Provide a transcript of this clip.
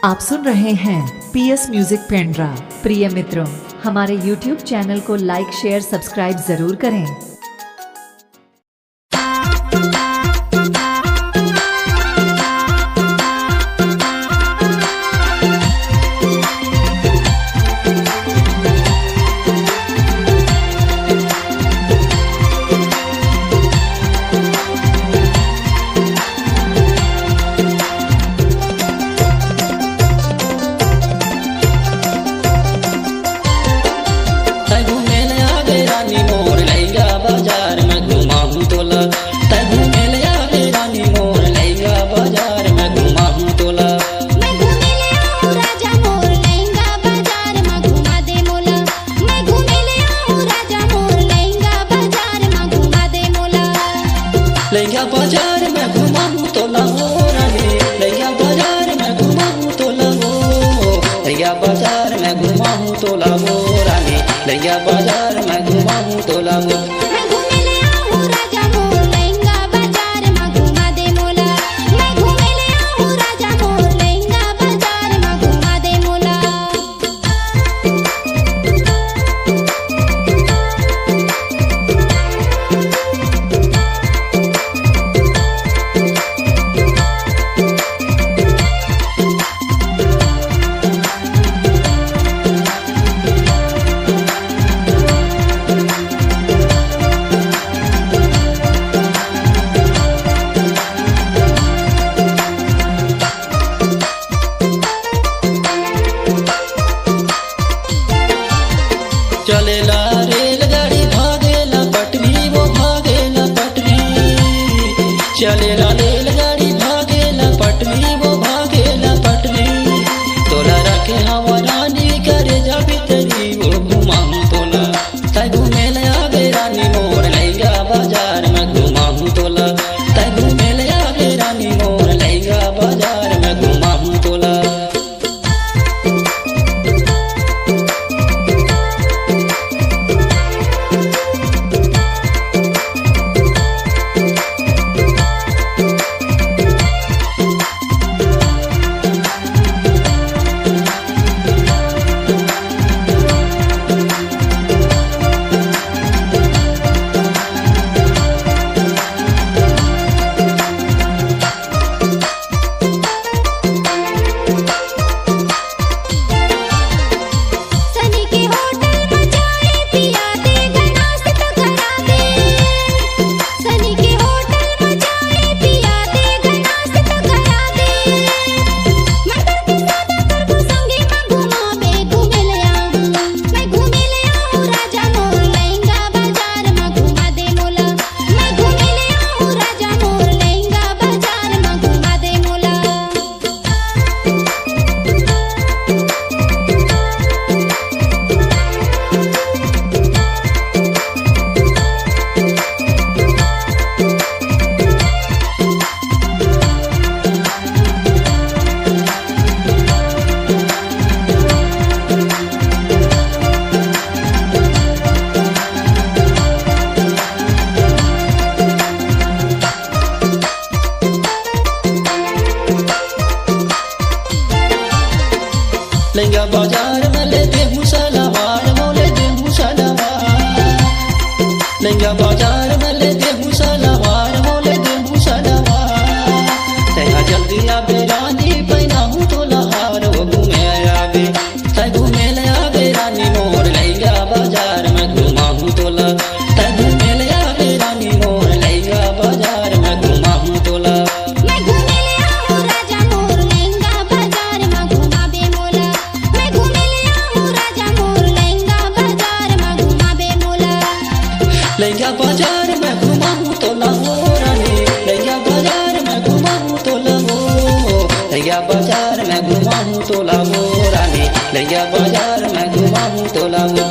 आप सुन रहे हैं पीएस म्यूजिक पेंड्रा। प्रिय मित्रों, हमारे YouTube चैनल को लाइक शेयर सब्सक्राइब जरूर करें। लैया बाजार में घुमाऊं तो लगो रानी, लैया बाजार में घुमाऊं तो लगो, लैया बाजार में घुमाऊं तो लगो रानी, लैया बाजार में घुमाऊं तो लगो। चलेला रेलगाड़ी भागेला पटरी, वो भागेला पटरी, चलेला रेलगाड़ी भागेला पटरी, वो भागेला पटरी, तोला रखे हवा रानी करे जा भीतरी, वो घुमाऊं तोला तै घूमेले आगे रानी मोर लैया बाजार में घुमाऊं तोला, तै घूमेले आगे रानी मोर लैया बाजार में घुमाऊं तोला। लैया बाजार में ले देहूं सलवार, मोले देहूं सलवार, लैया बाजार में ले देहूं सलवार, मोले देहूं सलवार, तैया जल्दी आबे रानी पहनाऊं तो लहार, वो घूमे आबे तै घूमे ले आबे रानी मोर लैया बाजार में घुमाऊं तोला, तै घूमे ले आबे रानी मोर लैया बाजार में घुमाऊं तोला। लैया बाजार में घुमाऊं तो लगो रानी, लैया बाजार में घुमाऊं तो लगो, लैया बाजार में घुमाऊं तो लगो रानी, लैया बाजार में घुमाऊं तो लगो।